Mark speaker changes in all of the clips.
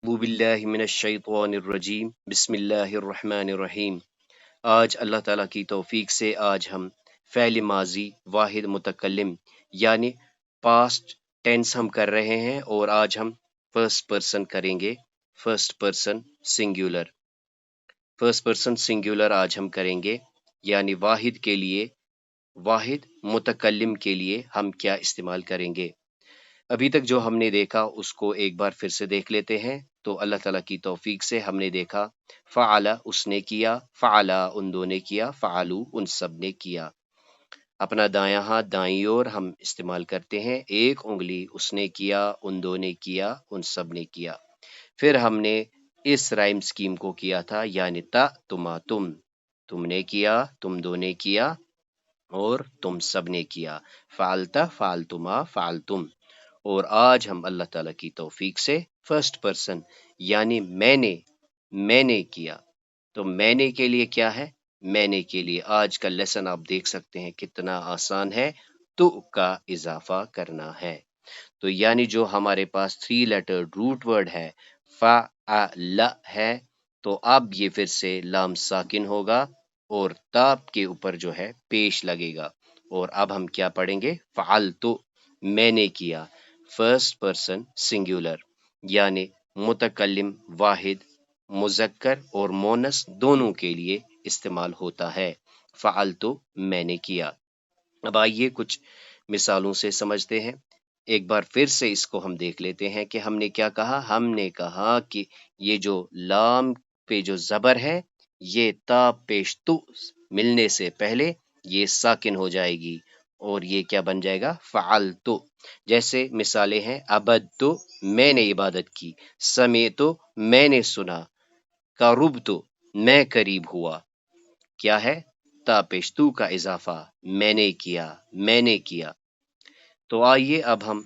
Speaker 1: اعوذ باللہ من الشیطان الرجیم بسم اللہ الرحمن الرحیم۔ آج اللہ تعالیٰ کی توفیق سے آج ہم فعل ماضی واحد متکلم یعنی پاسٹ ٹینس ہم کر رہے ہیں، اور آج ہم فرسٹ پرسن کریں گے، first person singular. First person singular آج ہم کریں گے، یعنی واحد کے لیے، واحد متکلم کے لیے ہم کیا استعمال کریں گے۔ ابھی تک جو ہم نے دیکھا اس کو ایک بار پھر سے دیکھ لیتے ہیں۔ تو اللہ تعالیٰ کی توفیق سے ہم نے دیکھا فعل اس نے کیا، فعلا ان دو نے کیا، فعلو ان سب نے کیا۔ اپنا دایاں ہاتھ دائیں اور ہم استعمال کرتے ہیں، ایک انگلی اس نے کیا، ان دو نے کیا، ان سب نے کیا۔ پھر ہم نے اس رائم سکیم کو کیا تھا، یعنی تا تما تم نے کیا، تم دو نے کیا اور تم سب نے کیا، فعلتا فعلتما فعلتم۔ اور آج ہم اللہ تعالیٰ کی توفیق سے فرسٹ پرسن یعنی میں نے کیا۔ تو میں نے کے لیے کیا ہے؟ میں نے کے لیے آج کا لیسن آپ دیکھ سکتے ہیں کتنا آسان ہے، تو کا اضافہ کرنا ہے۔ تو یعنی جو ہمارے پاس 3 لیٹر روٹ ورڈ ہے فعل ہے، تو اب یہ پھر سے لام ساکن ہوگا اور تاپ کے اوپر جو ہے پیش لگے گا۔ اور اب ہم کیا پڑھیں گے؟ فعلتو میں نے کیا، فرسٹ پرسن سنگولر یعنی متکلم واحد مذکر اور مونس دونوں کے لیے استعمال ہوتا ہے۔ فعلتو میں نے کیا۔ اب آئیے کچھ مثالوں سے سمجھتے ہیں۔ ایک بار پھر سے اس کو ہم دیکھ لیتے ہیں کہ ہم نے کیا کہا۔ ہم نے کہا کہ یہ جو لام پہ جو زبر ہے، یہ تا پیش تو ملنے سے پہلے یہ ساکن ہو جائے گی اور یہ کیا بن جائے گا؟ فعلتو۔ جیسے مثالیں ہیں، عبدتو میں نے عبادت کی، سمیتو میں نے سنا، قربتو میں قریب ہوا۔ کیا ہے؟ تا پیش تو کا اضافہ، میں نے کیا، میں نے کیا۔ تو آئیے اب ہم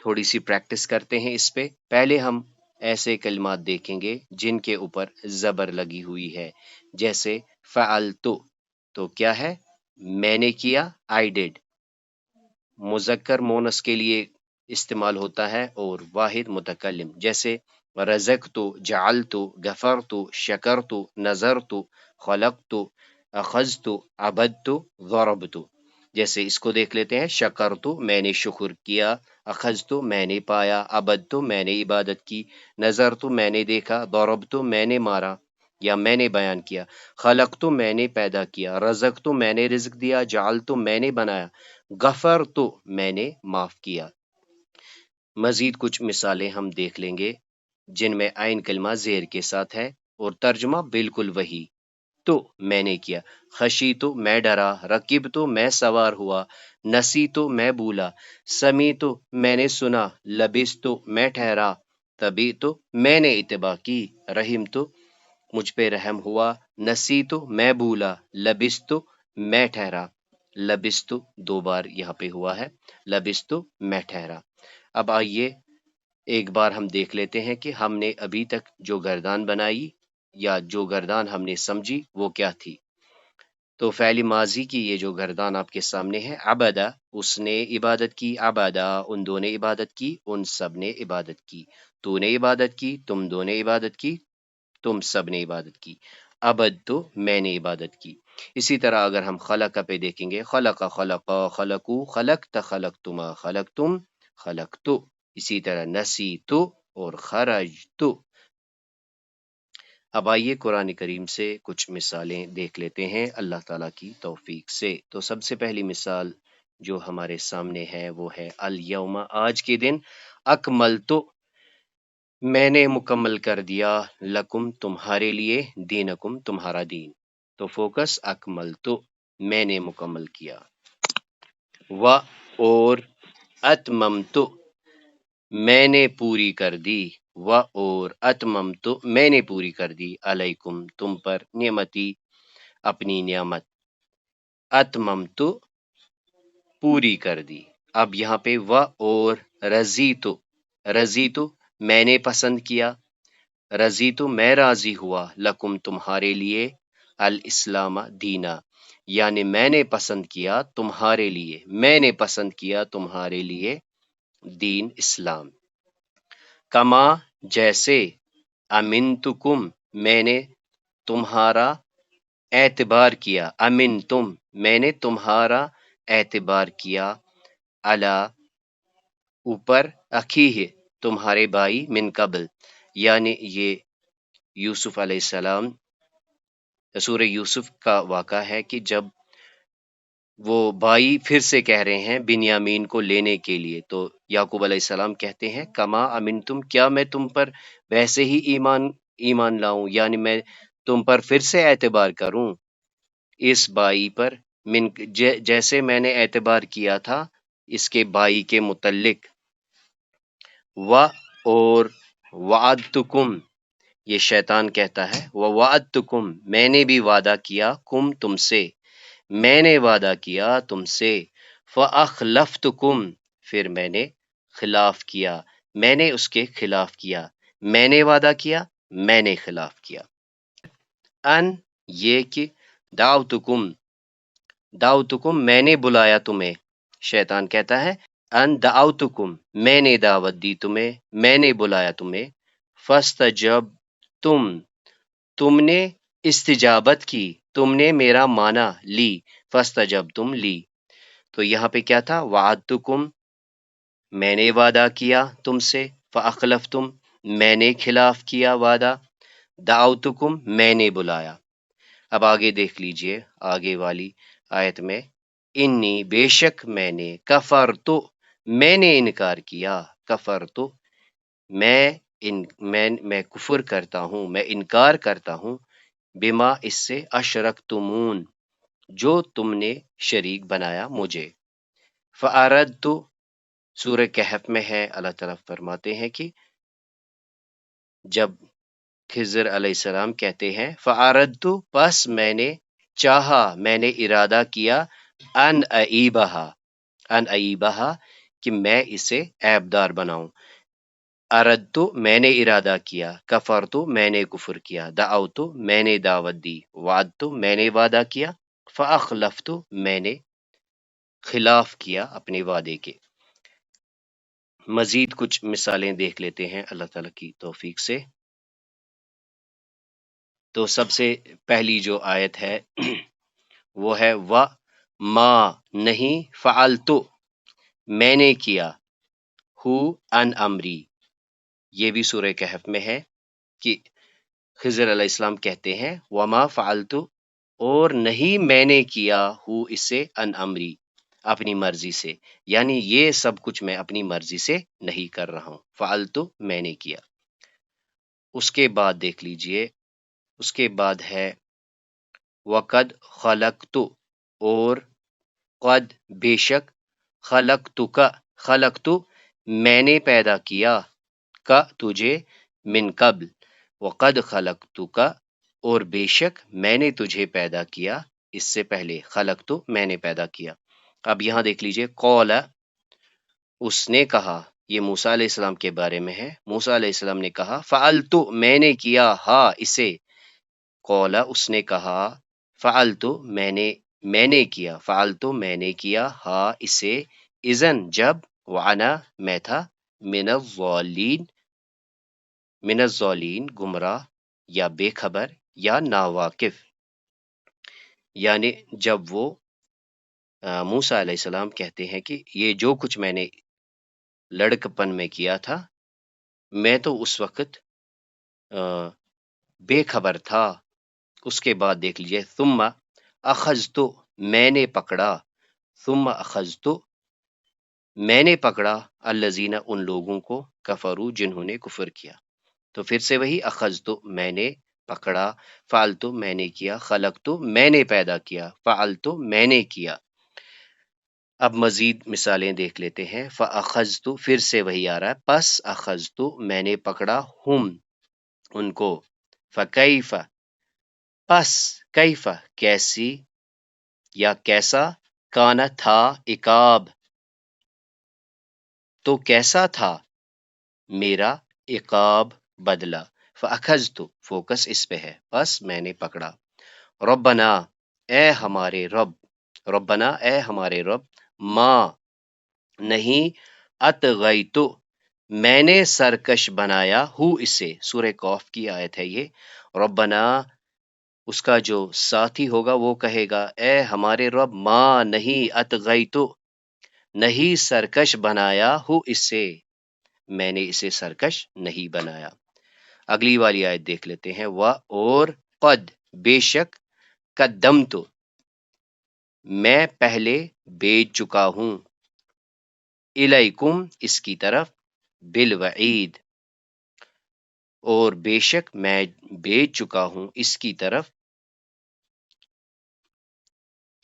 Speaker 1: تھوڑی سی پریکٹس کرتے ہیں اس پہ۔ پہلے ہم ایسے کلمات دیکھیں گے جن کے اوپر زبر لگی ہوئی ہے، جیسے فعلتو تو کیا ہے؟ میں نے کیا، I did۔ مذکر مونس کے لیے استعمال ہوتا ہے اور واحد متکلم، جیسے رزقتو، جعلتو، غفرتو، شکرتو، نظرتو، خلقتو، اخذتو، عبدتو، ضربتو۔ جیسے اس کو دیکھ لیتے ہیں، شکرتو میں نے شکر کیا، اخذتو میں نے پایا، عبدتو میں نے عبادت کی، نظرتو میں نے دیکھا، ضربتو میں نے مارا یا میں نے بیان کیا، خلقتو میں نے پیدا کیا، رزقتو میں نے رزق دیا، جعلتو میں نے بنایا، غفرتو میں نے معاف کیا۔ مزید کچھ مثالیں ہم دیکھ لیں گے جن میں عین کلمہ زیر کے ساتھ ہے اور ترجمہ بالکل وہی۔ تو میں نے کیا، خشی تو میں ڈرا، رکب تو میں سوار ہوا، نسی تو میں بولا، سمی تو میں نے سنا، لبس تو میں ٹھہرا، طبی تو میں نے اتباع کی، رحم تو مجھ پہ رحم ہوا، نسی تو میں بھولا، لبس تو میں ٹھہرا۔ لبس تو 2 بار یہاں پہ ہوا ہے، لبس تو میں ٹھہرا۔ اب آئیے ایک بار ہم دیکھ لیتے ہیں کہ ہم نے ابھی تک جو گردان بنائی یا جو گردان ہم نے سمجھی وہ کیا تھی۔ تو فعل ماضی کی یہ جو گردان آپ کے سامنے ہے، عبدا اس نے عبادت کی، عبدا ان دو نے عبادت کی، ان سب نے عبادت کی، تو نے عبادت کی، تم دو نے عبادت کی، تم سب نے عبادت کی، عبد تو میں نے عبادت کی۔ اسی طرح اگر ہم خلق پہ دیکھیں گے، خلق خلقا خلقو، خلقت خلقتما خلقتم خلقتو۔ اسی طرح نسی تو اور خرج تو۔ اب آئیے قرآن کریم سے کچھ مثالیں دیکھ لیتے ہیں اللہ تعالیٰ کی توفیق سے۔ تو سب سے پہلی مثال جو ہمارے سامنے ہے وہ ہے الیوم، آج کے دن، اکملتو میں نے مکمل کر دیا، لکم تمہارے لیے، دینکم تمہارا دین۔ تو فوکس، اکملتو میں نے مکمل کیا، و اور اتممتو میں نے پوری کر دی، و اور اتممتو میں نے پوری کر دی، علیکم تم پر، نعمتی اپنی نعمت، اتممتو پوری کر دی۔ اب یہاں پہ و اور رضیتو، رضیتو میں نے پسند کیا، رضیتو میں راضی ہوا، لکم تمہارے لیے، الاسلام دینا یعنی میں نے پسند کیا تمہارے لیے، میں نے پسند کیا تمہارے لیے دین اسلام۔ کما جیسے امنتکم میں نے تمہارا اعتبار کیا، امن تم میں نے تمہارا اعتبار کیا، علی اوپر، اخیہ تمہارے بھائی، من قبل یعنی یہ یوسف علیہ السلام، سورہ یوسف کا واقعہ ہے کہ جب وہ بھائی پھر سے کہہ رہے ہیں بنیامین کو لینے کے لیے، تو یعقوب علیہ السلام کہتے ہیں کما امنتم، کیا میں تم پر ویسے ہی ایمان لاؤں، یعنی میں تم پر پھر سے اعتبار کروں اس بھائی پر، جیسے میں نے اعتبار کیا تھا اس کے بھائی کے متعلق، و اور وعدتکم یہ شیطان کہتا ہے، وعدتکم میں نے بھی وعدہ کیا، کم تم سے میں نے وعدہ کیا تم سے، فاخلفتکم پھر میں نے خلاف کیا، میں نے اس کے خلاف کیا، میں نے وعدہ کیا، میں نے خلاف کیا، ان یہ کہ دعوتکم میں نے بلایا تمہیں، شیطان کہتا ہے ان دعوتکم میں نے دعوت دی تمہیں، میں نے بلایا تمہیں، تم نے استجابت کی، تم نے میرا مانا لی، فاستجبتم لی، تو یہاں پہ کیا تھا، وعدتکم میں نے وعدہ کیا تم سے، فاخلفتم میں نے خلاف کیا وعدہ، دعوتکم میں نے بلایا۔ اب آگے دیکھ لیجئے آگے والی آیت میں، انی بے شک میں نے، کفرتو میں نے انکار کیا، کفرتو میں کفر کرتا ہوں، میں انکار کرتا ہوں، بما اس سے، اشرکتمون جو تم نے شریک بنایا مجھے، فاردت سورہ کہف میں ہے، اللہ تعالیٰ فرماتے ہیں کہ جب خضر علیہ السلام کہتے ہیں فاردت پس میں نے چاہا، میں نے ارادہ کیا، ان ایبہا کہ میں اسے عیبدار بناؤں، اردت میں نے ارادہ کیا، کفرت میں نے کفر کیا، دعوت میں نے دعوت دی، وعدت میں نے وعدہ کیا، فاخلفت میں نے خلاف کیا اپنے وعدے کے۔ مزید کچھ مثالیں دیکھ لیتے ہیں اللہ تعالیٰ کی توفیق سے۔ تو سب سے پہلی جو آیت ہے وہ ہے ما نہیں، فعلتو میں نے کیا، ہو ان امری یہ بھی سورہ کہف میں ہے کہ خضر علیہ السلام کہتے ہیں وما فعلتو اور نہیں میں نے کیا، ہو اسے ان امری اپنی مرضی سے، یعنی یہ سب کچھ میں اپنی مرضی سے نہیں کر رہا ہوں، فعلتو میں نے کیا۔ اس کے بعد دیکھ لیجئے، اس کے بعد ہے وقد خلقت اور قد بے شک، خلقت میں نے پیدا کیا، کا تجھے، من قبل وقد خلقتک اور بے شک میں نے تجھے پیدا کیا اس سے پہلے، خلقت میں نے پیدا کیا۔ اب یہاں دیکھ لیجئے، قول اس نے کہا، یہ موسیٰ علیہ السلام کے بارے میں ہے، موسیٰ علیہ السلام نے کہا، فعلت میں نے کیا، ہاں اسے، قول اس نے کہا، فعلت میں نے کیا، فعلت میں نے کیا، ہاں اسے، اذن جب، وانا میں تھا، من الضالین گمراہ یا بے خبر یا ناواقف، یعنی جب وہ موسیٰ علیہ السلام کہتے ہیں کہ یہ جو کچھ میں نے لڑکپن میں کیا تھا، میں تو اس وقت بے خبر تھا۔ اس کے بعد دیکھ لیجئے، ثم اخذت میں نے پکڑا، ثم اخذت میں نے پکڑا، الذین ان لوگوں کو، کفروا جنہوں نے کفر کیا، تو پھر سے وہی، اخذت میں نے پکڑا، فعلت میں نے کیا، خلقت میں نے پیدا کیا، فعلت میں نے کیا۔ اب مزید مثالیں دیکھ لیتے ہیں، فاخذت پھر سے وہی آ رہا ہے، پس اخذت میں نے پکڑا، ہم ان کو، فکیف پس، کیف کیسی یا کیسا، کانا تھا، عقاب تو کیسا تھا، میرا عقاب بدلہ، فاخذت فوکس اس پہ ہے، بس میں نے پکڑا، ربنا اے ہمارے رب، ربنا اے ہمارے رب، ما نہیں، اطغیتو میں نے سرکش بنایا ہو اسے، سورہ قاف کی آیت ہے یہ۔ ربنا، اس کا جو ساتھی ہوگا وہ کہے گا اے ہمارے رب، ماں نہیں اتغیتو، نہیں سرکش بنایا ہو اسے، میں نے اسے سرکش نہیں بنایا۔ اگلی والی آیت دیکھ لیتے ہیں۔ اور قد، بے شک، قدمت، میں پہلے بھیج چکا ہوں، الیکم، اس کی طرف، بالوعید، اور بے شک میں بھیج چکا ہوں اس کی طرف،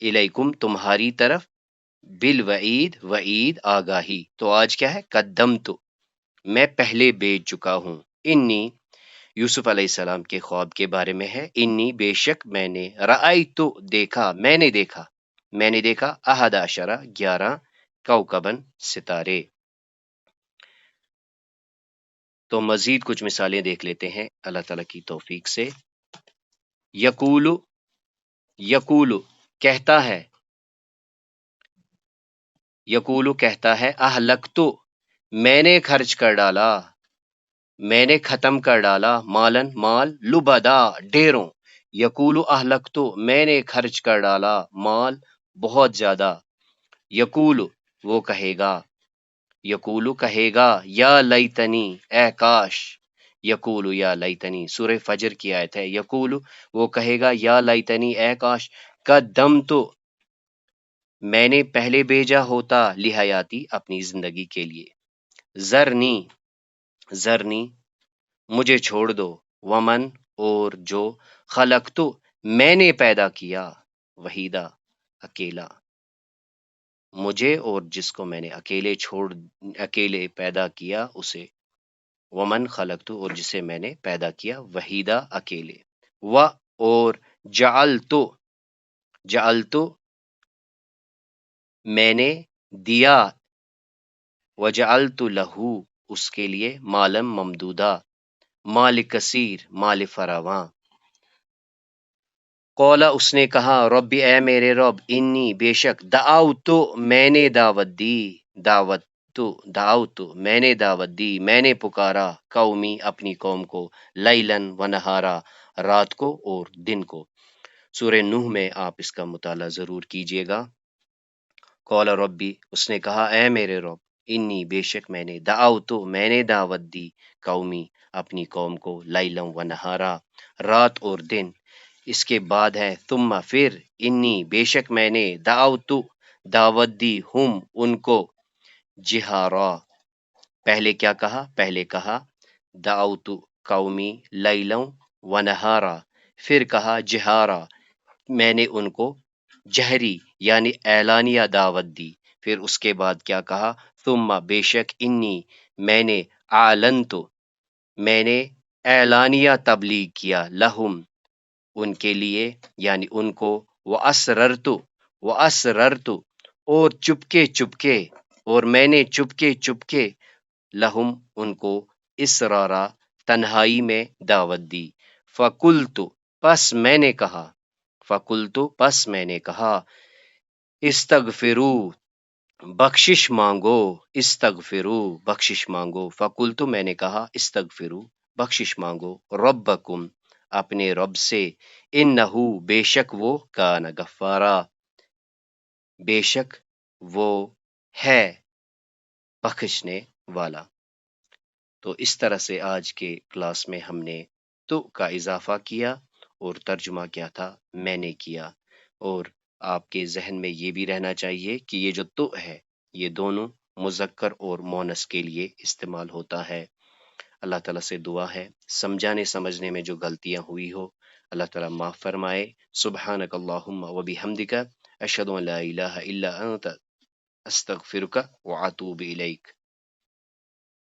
Speaker 1: الیکم، تمہاری طرف، بالوعید، وعید، آگاہی۔ تو آج کیا ہے؟ قدمت، میں پہلے بھیج چکا ہوں۔ انی، یوسف علیہ السلام کے خواب کے بارے میں ہے۔ انی، بے شک میں نے، رأیت، دیکھا، میں نے دیکھا، میں نے دیکھا، احد عشرہ، 11، کوکبن، ستارے۔ تو مزید کچھ مثالیں دیکھ لیتے ہیں اللہ تعالیٰ کی توفیق سے۔ یقول، یقول، کہتا ہے، یقول کہتا ہے، اہلکتو، میں نے خرچ کر ڈالا، میں نے ختم کر ڈالا، مالن، مال، لبدا، ڈھیروں۔ یقول اہلکتو، میں نے خرچ کر ڈالا، مال، بہت زیادہ۔ یقول، وہ کہے گا، یقول کہے گا، یا لیتنی، اے کاش، یقول یا لیتنی، سورہ فجر کی آیت ہے۔ یقول، وہ کہے گا، یا لیتنی، اے کاش، قدمت، میں نے پہلے بھیجا ہوتا، لحیاتی، اپنی زندگی کے لیے، ذرنی، ذرنی، مجھے چھوڑ دو، ومن، اور جو، خلقتو، میں نے پیدا کیا، وحیدہ، اکیلا، مجھے اور جس کو میں نے اکیلے پیدا کیا اسے، ومن خلقتو، اور جسے میں نے پیدا کیا، وحیدہ، اکیلے، اور جعلتو، جعلتو، میں نے دیا، وجعلت لہو، اس کے لیے، مالم، ممدودہ، مال کثیر، مال فراواں۔ قولا، اس نے کہا، ربی، اے میرے رب، انی، بے شک، دعوتو، میں نے دعوت دی، دعوتو، میں نے دعوت دی، میں نے پکارا، قومی، اپنی قوم کو، لیلن و نہارا، رات کو اور دن کو۔ سورہ نوح میں آپ اس کا مطالعہ ضرور کیجئے گا۔ قول ربی، اس نے کہا، اے میرے رب، انی، بے شک میں نے، دعوتو، میں نے دعوت دی، قومی، اپنی قوم کو، لیلن و نہارا، رات اور دن۔ اس کے بعد ہے ثم، پھر، انی، بے شک میں نے، دعوتو، دعوت دی، ہم، ان کو، جہارا، پہلے کیا کہا؟ پہلے کہا دعوتو قومی لیلن و نہارا، پھر کہا جہارا، میں نے ان کو جہری یعنی اعلانیہ دعوت دی، پھر اس کے بعد کیا کہا؟ ثم، بے شک، انی، میں نے، اعلنتو، میں نے اعلانیہ تبلیغ کیا، لہم، ان کے لیے یعنی ان کو، وَأَسْرَرْتُ، اور چپکے چپکے، اور میں نے چپکے چپکے، لہم، ان کو، اسرارا، تنہائی میں دعوت دی، فَقُلْتُ، پس میں نے کہا، فَقُلْتُ، پس میں نے کہا، استغفرو، بخشش مانگو، استغفرو، بخشش مانگو، فَقُلْتُ، میں نے کہا، استغفرو، بخشش مانگو، ربکم، اپنے رب سے، انہو، بے شک وہ، کان غفارا، بے شک وہ ہے بخشنے والا۔ تو اس طرح سے آج کے کلاس میں ہم نے تو کا اضافہ کیا اور ترجمہ کیا تھا، میں نے کیا، اور آپ کے ذہن میں یہ بھی رہنا چاہیے کہ یہ جو تو ہے یہ دونوں مذکر اور مونس کے لیے استعمال ہوتا ہے۔ اللہ تعالیٰ سے دعا ہے سمجھانے سمجھنے میں جو غلطیاں ہوئی ہو اللہ تعالیٰ معاف فرمائے۔ سبحانک اللہم و بحمدک، اشہد ان لا الہ الا انت، استغفرک و اتوب الیک۔